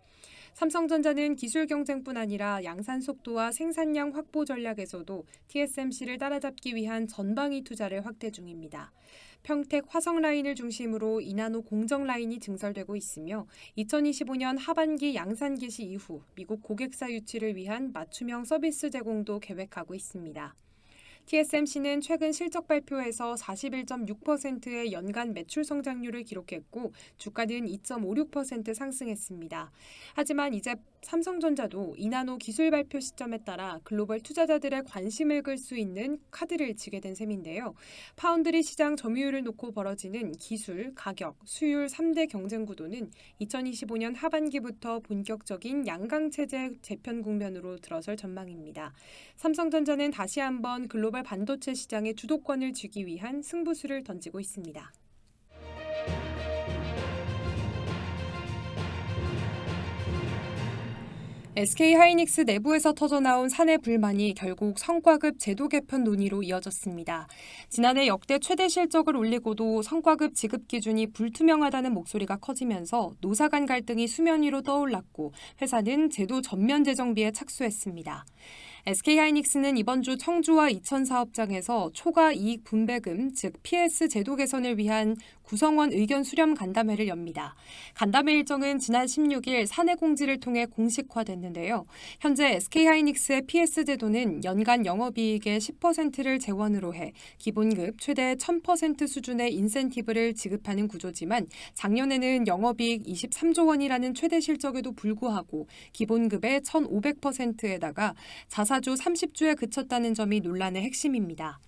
삼성전자는 기술 경쟁뿐 아니라 양산 속도와 생산량 확보 전략에서도 TSMC를 따라잡기 위한 전방위 투자를 확대 중입니다. 평택 화성 라인을 중심으로 2나노 공정 라인이 증설되고 있으며 2025년 하반기 양산 개시 이후 미국 고객사 유치를 위한 맞춤형 서비스 제공도 계획하고 있습니다. TSMC는 최근 실적 발표에서 41.6%의 연간 매출 성장률을 기록했고 주가는 2.56% 상승했습니다. 하지만 이제 삼성전자도 2나노 기술 발표 시점에 따라 글로벌 투자자들의 관심을 끌 수 있는 카드를 치게 된 셈인데요. 파운드리 시장 점유율을 놓고 벌어지는 기술, 가격, 수율 3대 경쟁 구도는 2025년 하반기부터 본격적인 양강체제 재편 국면으로 들어설 전망입니다. 삼성전자는 다시 한번 글로벌 반도체 시장의 주도권을 쥐기 위한 승부수를 던지고 있습니다. SK하이닉스 내부에서 터져나온 사내 불만이 결국 성과급 제도 개편 논의로 이어졌습니다. 지난해 역대 최대 실적을 올리고도 성과급 지급 기준이 불투명하다는 목소리가 커지면서 노사 간 갈등이 수면 위로 떠올랐고 회사는 제도 전면 재정비에 착수했습니다. SK하이닉스는 이번 주 청주와 이천 사업장에서 초과 이익 분배금, 즉 PS 제도 개선을 위한 구성원 의견 수렴 간담회를 엽니다. 간담회 일정은 지난 16일 사내 공지를 통해 공식화됐는데요. 현재 SK하이닉스의 PS 제도는 연간 영업이익의 10%를 재원으로 해 기본급 최대 1000% 수준의 인센티브를 지급하는 구조지만 작년에는 영업이익 23조 원이라는 최대 실적에도 불구하고 기본급의 1500%에다가 자사주 30주에 그쳤다는 점이 논란의 핵심입니다.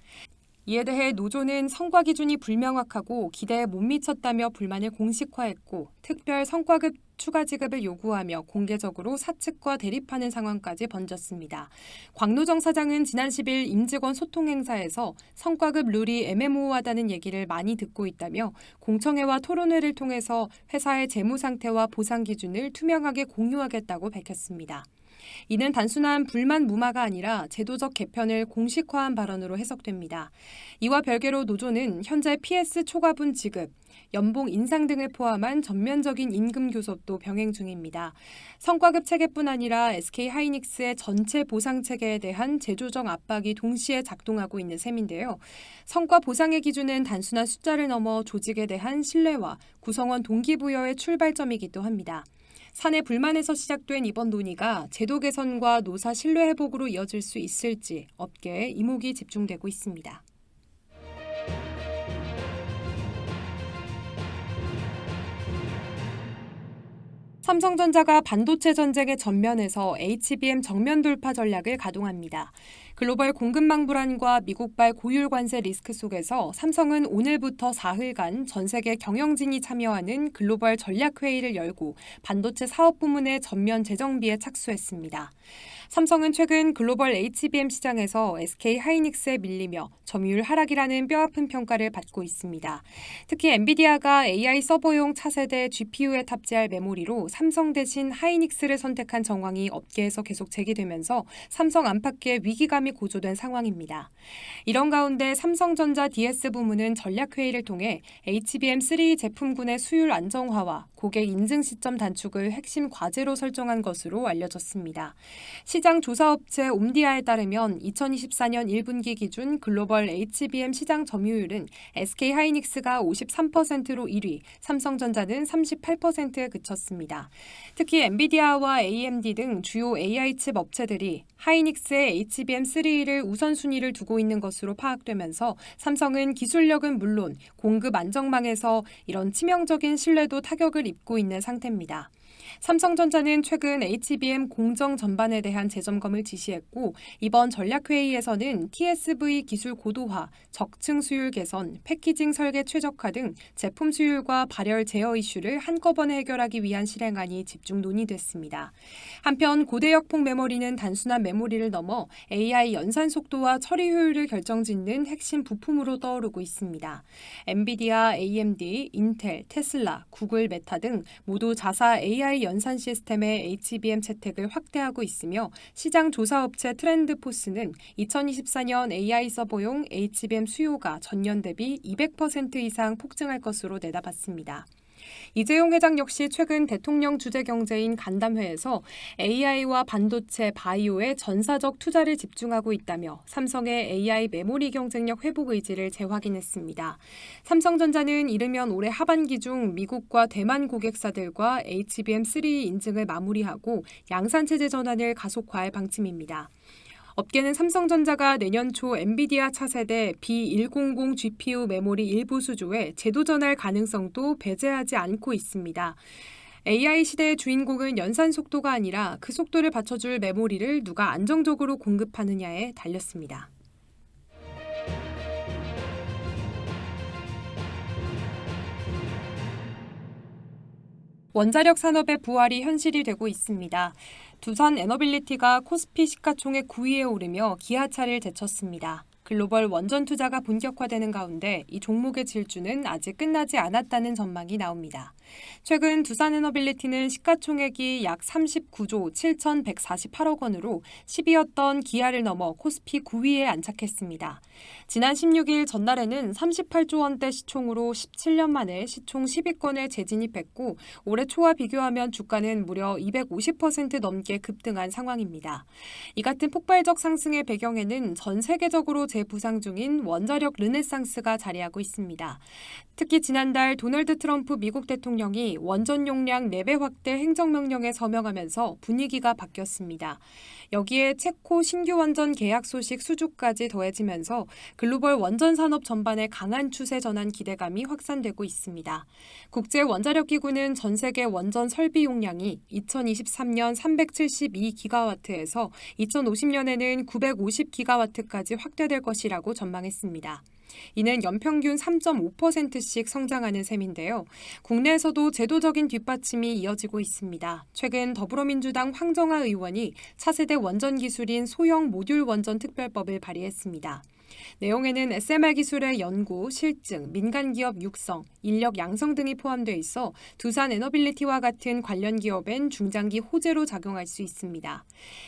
이에 대해 노조는 성과 기준이 불명확하고 기대에 못 미쳤다며 불만을 공식화했고 특별 성과급 추가 지급을 요구하며 공개적으로 사측과 대립하는 상황까지 번졌습니다. 광노정 사장은 지난 10일 임직원 소통 행사에서 성과급 룰이 애매모호하다는 얘기를 많이 듣고 있다며 공청회와 토론회를 통해서 회사의 재무 상태와 보상 기준을 투명하게 공유하겠다고 밝혔습니다. 이는 단순한 불만 무마가 아니라 제도적 개편을 공식화한 발언으로 해석됩니다. 이와 별개로 노조는 현재 PS 초과분 지급, 연봉 인상 등을 포함한 전면적인 임금 교섭도 병행 중입니다. 성과급 체계뿐 아니라 SK하이닉스의 전체 보상 체계에 대한 재조정 압박이 동시에 작동하고 있는 셈인데요. 성과 보상의 기준은 단순한 숫자를 넘어 조직에 대한 신뢰와 구성원 동기부여의 출발점이기도 합니다. 사내 불만에서 시작된 이번 논의가 제도 개선과 노사 신뢰 회복으로 이어질 수 있을지 업계에 이목이 집중되고 있습니다. 삼성전자가 반도체 전쟁의 전면에서 HBM 정면 돌파 전략을 가동합니다. 글로벌 공급망 불안과 미국발 고율 관세 리스크 속에서 삼성은 오늘부터 사흘간 전 세계 경영진이 참여하는 글로벌 전략회의를 열고 반도체 사업 부문의 전면 재정비에 착수했습니다. 삼성은 최근 글로벌 HBM 시장에서 SK하이닉스에 밀리며 점유율 하락이라는 뼈아픈 평가를 받고 있습니다. 특히 엔비디아가 AI 서버용 차세대 GPU에 탑재할 메모리로 삼성 대신 하이닉스를 선택한 정황이 업계에서 계속 제기되면서 삼성 안팎의 위기감이 고조된 상황입니다. 이런 가운데 삼성전자 DS 부문은 전략회의를 통해 HBM3 제품군의 수율 안정화와 고객 인증 시점 단축을 핵심 과제로 설정한 것으로 알려졌습니다. 시장 조사업체 옴디아에 따르면 2024년 1분기 기준 글로벌 HBM 시장 점유율은 SK하이닉스가 53%로 1위, 삼성전자는 38%에 그쳤습니다. 특히 엔비디아와 AMD 등 주요 AI 칩 업체들이 하이닉스의 HBM3를 우선순위를 두고 있는 것으로 파악되면서 삼성은 기술력은 물론 공급 안정망에서 이런 치명적인 신뢰도 타격을 입고 있는 상태입니다. 삼성전자는 최근 HBM 공정 전반에 대한 재점검을 지시했고 이번 전략회의에서는 TSV 기술 고도화, 적층 수율 개선, 패키징 설계 최적화 등 제품 수율과 발열 제어 이슈를 한꺼번에 해결하기 위한 실행안이 집중 논의됐습니다. 한편 고대역폭 메모리는 단순한 메모리를 넘어 AI 연산 속도와 처리 효율을 결정짓는 핵심 부품으로 떠오르고 있습니다. 엔비디아, AMD, 인텔, 테슬라, 구글, 메타 등 모두 자사 AI 연산 시스템의 HBM 채택을 확대하고 있으며 시장 조사 업체 트렌드포스는 2024년 AI 서버용 HBM 수요가 전년 대비 200% 이상 폭증할 것으로 내다봤습니다. 이재용 회장 역시 최근 대통령 주재 경제인 간담회에서 AI와 반도체, 바이오에 전사적 투자를 집중하고 있다며 삼성의 AI 메모리 경쟁력 회복 의지를 재확인했습니다. 삼성전자는 이르면 올해 하반기 중 미국과 대만 고객사들과 HBM3 인증을 마무리하고 양산체제 전환을 가속화할 방침입니다. 업계는 삼성전자가 내년 초 엔비디아 차세대 B100 GPU 메모리 일부 수조에 재도 전할 가능성도 배제하지 않고 있습니다. AI 시대의 주인공은 연산 속도가 아니라 그 속도를 받쳐줄 메모리를 누가 안정적으로 공급하느냐에 달렸습니다. 원자력 산업의 부활이 현실이 되고 있습니다. 두산 에너빌리티가 코스피 시가총액 9위에 오르며 기아차를 제쳤습니다. 글로벌 원전 투자가 본격화되는 가운데 이 종목의 질주는 아직 끝나지 않았다는 전망이 나옵니다. 최근 두산에너빌리티는 시가총액이 약 39조 7,148억 원으로 10위였던 기아를 넘어 코스피 9위에 안착했습니다. 지난 16일 전날에는 38조 원대 시총으로 17년 만에 시총 10위권에 재진입했고 올해 초와 비교하면 주가는 무려 250% 넘게 급등한 상황입니다. 이 같은 폭발적 상승의 배경에는 전 세계적으로 재부상 중인 원자력 르네상스가 자리하고 있습니다. 특히 지난달 도널드 트럼프 미국 대통령이 원전 용량 4배 확대 행정명령에 서명하면서 분위기가 바뀌었습니다. 여기에 체코 신규 원전 계약 소식 수주까지 더해지면서 글로벌 원전 산업 전반의 강한 추세 전환 기대감이 확산되고 있습니다. 국제원자력기구는 전 세계 원전 설비 용량이 2023년 372기가와트에서 2050년에는 950기가와트까지 확대될 것이라고 전망했습니다. 이는 연평균 3.5%씩 성장하는 셈인데요. 국내에서도 제도적인 뒷받침이 이어지고 있습니다. 최근 더불어민주당 황정아 의원이 차세대 원전 기술인 소형 모듈 원전 특별법을 발의했습니다. 내용에는 SMR 기술의 연구, 실증, 민간기업 육성, 인력 양성 등이 포함되어 있어 두산 에너빌리티와 같은 관련 기업엔 중장기 호재로 작용할 수 있습니다.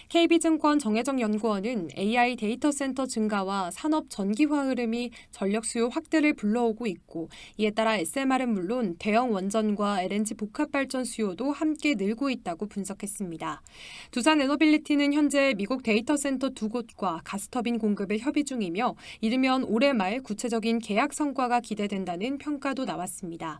KB증권 정혜정 연구원은 AI 데이터 센터 증가와 산업 전기화 흐름이 전력 수요 확대를 불러오고 있고 이에 따라 SMR은 물론 대형 원전과 LNG 복합발전 수요도 함께 늘고 있다고 분석했습니다. 두산 에너빌리티는 현재 미국 데이터 센터 2곳과 가스터빈 공급을 협의 중이며 이르면 올해 말 구체적인 계약 성과가 기대된다는 평가도 나왔습니다.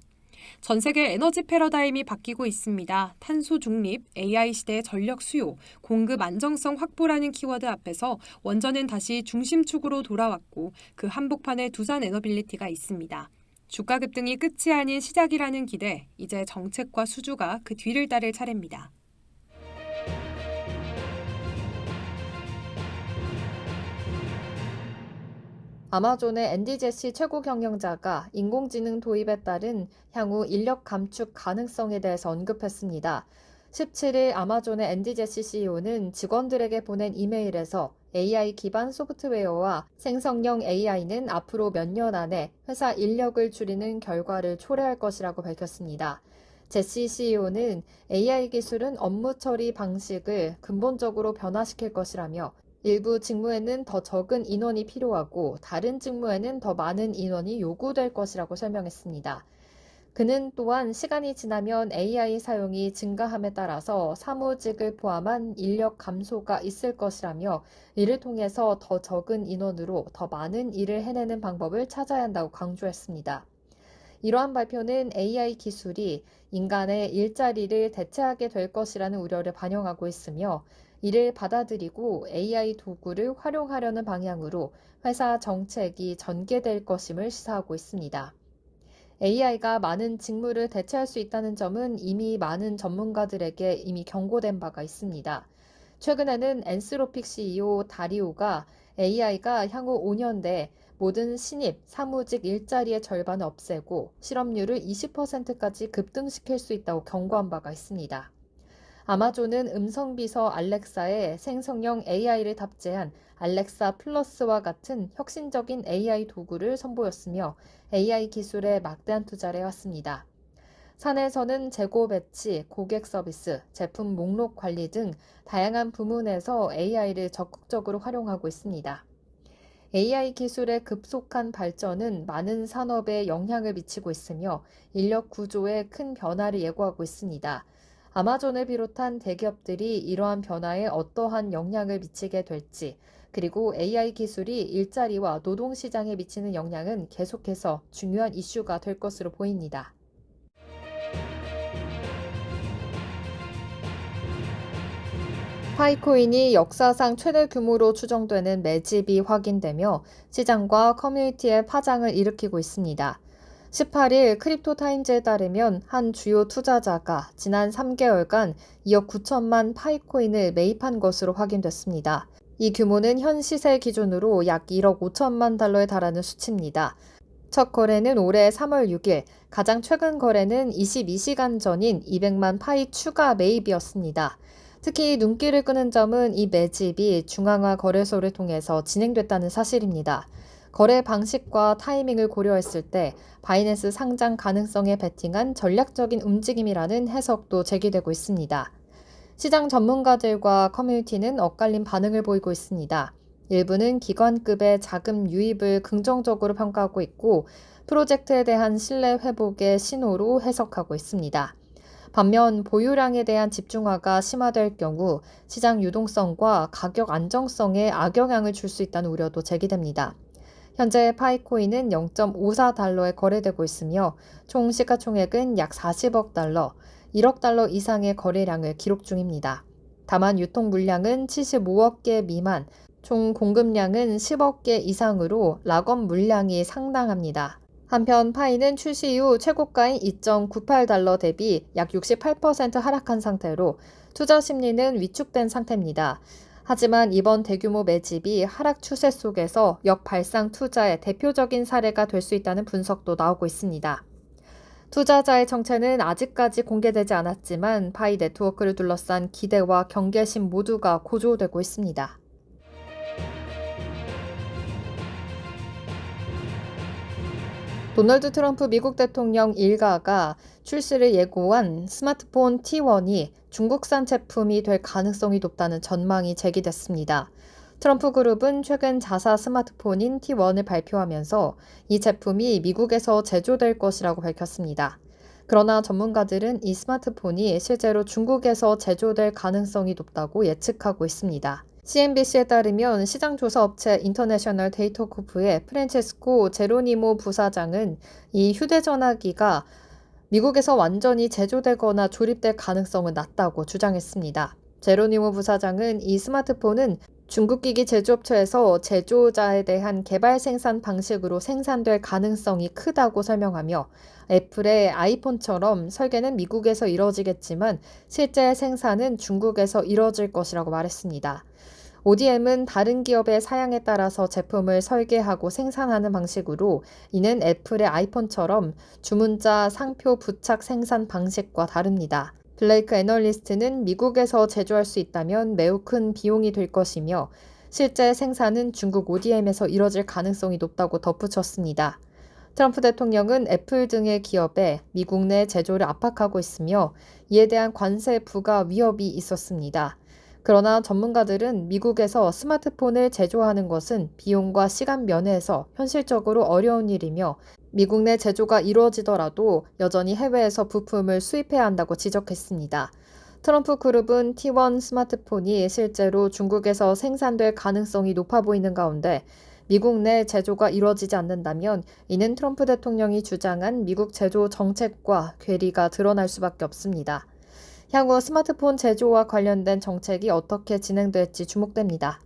전 세계 에너지 패러다임이 바뀌고 있습니다. 탄소 중립, AI 시대의 전력 수요, 공급 안정성 확보라는 키워드 앞에서 원전은 다시 중심축으로 돌아왔고 그 한복판에 두산 에너빌리티가 있습니다. 주가 급등이 끝이 아닌 시작이라는 기대, 이제 정책과 수주가 그 뒤를 따를 차례입니다. 아마존의 앤디 제시 최고 경영자가 인공지능 도입에 따른 향후 인력 감축 가능성에 대해서 언급했습니다. 17일 아마존의 앤디 제시 CEO는 직원들에게 보낸 이메일에서 AI 기반 소프트웨어와 생성형 AI는 앞으로 몇 년 안에 회사 인력을 줄이는 결과를 초래할 것이라고 밝혔습니다. 제시 CEO는 AI 기술은 업무 처리 방식을 근본적으로 변화시킬 것이라며 일부 직무에는 더 적은 인원이 필요하고 다른 직무에는 더 많은 인원이 요구될 것이라고 설명했습니다. 그는 또한 시간이 지나면 AI 사용이 증가함에 따라서 사무직을 포함한 인력 감소가 있을 것이라며 이를 통해서 더 적은 인원으로 더 많은 일을 해내는 방법을 찾아야 한다고 강조했습니다. 이러한 발표는 AI 기술이 인간의 일자리를 대체하게 될 것이라는 우려를 반영하고 있으며 이를 받아들이고 AI 도구를 활용하려는 방향으로 회사 정책이 전개될 것임을 시사하고 있습니다. AI가 많은 직무를 대체할 수 있다는 점은 이미 많은 전문가들에게 이미 경고된 바가 있습니다. 최근에는 엔스로픽 CEO 다리오가 AI가 향후 5년 내에 모든 신입, 사무직 일자리의 절반을 없애고 실업률을 20%까지 급등시킬 수 있다고 경고한 바가 있습니다. 아마존은 음성비서 알렉사에 생성형 AI를 탑재한 알렉사 플러스와 같은 혁신적인 AI 도구를 선보였으며 AI 기술에 막대한 투자를 해왔습니다. 사내에서는 재고 배치, 고객 서비스, 제품 목록 관리 등 다양한 부문에서 AI를 적극적으로 활용하고 있습니다. AI 기술의 급속한 발전은 많은 산업에 영향을 미치고 있으며 인력 구조에 큰 변화를 예고하고 있습니다. 아마존을 비롯한 대기업들이 이러한 변화에 어떠한 영향을 미치게 될지, 그리고 AI 기술이 일자리와 노동시장에 미치는 영향은 계속해서 중요한 이슈가 될 것으로 보입니다. 파이코인이 역사상 최대 규모로 추정되는 매집이 확인되며 시장과 커뮤니티에 파장을 일으키고 있습니다. 18일 크립토타임즈에 따르면 한 주요 투자자가 지난 3개월간 2억 9천만 파이코인을 매입한 것으로 확인됐습니다. 이 규모는 현 시세 기준으로 약 1억 5천만 달러에 달하는 수치입니다. 첫 거래는 올해 3월 6일, 가장 최근 거래는 22시간 전인 200만 파이 추가 매입이었습니다. 특히 눈길을 끄는 점은 이 매집이 중앙화 거래소를 통해서 진행됐다는 사실입니다. 거래 방식과 타이밍을 고려했을 때 바이낸스 상장 가능성에 베팅한 전략적인 움직임이라는 해석도 제기되고 있습니다. 시장 전문가들과 커뮤니티는 엇갈린 반응을 보이고 있습니다. 일부는 기관급의 자금 유입을 긍정적으로 평가하고 있고 프로젝트에 대한 신뢰 회복의 신호로 해석하고 있습니다. 반면 보유량에 대한 집중화가 심화될 경우 시장 유동성과 가격 안정성에 악영향을 줄 수 있다는 우려도 제기됩니다. 현재 파이코인은 0.54달러에 거래되고 있으며 총 시가총액은 약 40억 달러, 1억 달러 이상의 거래량을 기록 중입니다. 다만 유통 물량은 75억 개 미만, 총 공급량은 10억 개 이상으로 락업 물량이 상당합니다. 한편 파이는 출시 이후 최고가인 2.98달러 대비 약 68% 하락한 상태로 투자 심리는 위축된 상태입니다. 하지만 이번 대규모 매집이 하락 추세 속에서 역발상 투자의 대표적인 사례가 될 수 있다는 분석도 나오고 있습니다. 투자자의 정체는 아직까지 공개되지 않았지만 파이 네트워크를 둘러싼 기대와 경계심 모두가 고조되고 있습니다. 도널드 트럼프 미국 대통령 일가가 출시를 예고한 스마트폰 T1이 중국산 제품이 될 가능성이 높다는 전망이 제기됐습니다. 트럼프 그룹은 최근 자사 스마트폰인 T1을 발표하면서 이 제품이 미국에서 제조될 것이라고 밝혔습니다. 그러나 전문가들은 이 스마트폰이 실제로 중국에서 제조될 가능성이 높다고 예측하고 있습니다. CNBC에 따르면 시장조사 업체 인터내셔널 데이터코프의 프란체스코 제로니모 부사장은 이 휴대전화기가 미국에서 완전히 제조되거나 조립될 가능성은 낮다고 주장했습니다. 제로니모 부사장은 이 스마트폰은 중국 기기 제조업체에서 제조자에 대한 개발 생산 방식으로 생산될 가능성이 크다고 설명하며 애플의 아이폰처럼 설계는 미국에서 이뤄지겠지만 실제 생산은 중국에서 이뤄질 것이라고 말했습니다. ODM은 다른 기업의 사양에 따라서 제품을 설계하고 생산하는 방식으로 이는 애플의 아이폰처럼 주문자 상표 부착 생산 방식과 다릅니다. 블레이크 애널리스트는 미국에서 제조할 수 있다면 매우 큰 비용이 될 것이며 실제 생산은 중국 ODM에서 이뤄질 가능성이 높다고 덧붙였습니다. 트럼프 대통령은 애플 등의 기업에 미국 내 제조를 압박하고 있으며 이에 대한 관세 부과 위협이 있었습니다. 그러나 전문가들은 미국에서 스마트폰을 제조하는 것은 비용과 시간 면에서 현실적으로 어려운 일이며 미국 내 제조가 이루어지더라도 여전히 해외에서 부품을 수입해야 한다고 지적했습니다. 트럼프 그룹은 T1 스마트폰이 실제로 중국에서 생산될 가능성이 높아 보이는 가운데 미국 내 제조가 이루어지지 않는다면 이는 트럼프 대통령이 주장한 미국 제조 정책과 괴리가 드러날 수밖에 없습니다. 향후 스마트폰 제조와 관련된 정책이 어떻게 진행될지 주목됩니다.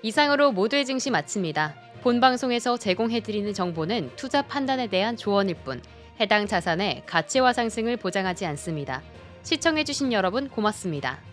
이상으로 모두의 증시 마칩니다. 본 방송에서 제공해드리는 정보는 투자 판단에 대한 조언일 뿐 해당 자산의 가치와 상승을 보장하지 않습니다. 시청해주신 여러분 고맙습니다.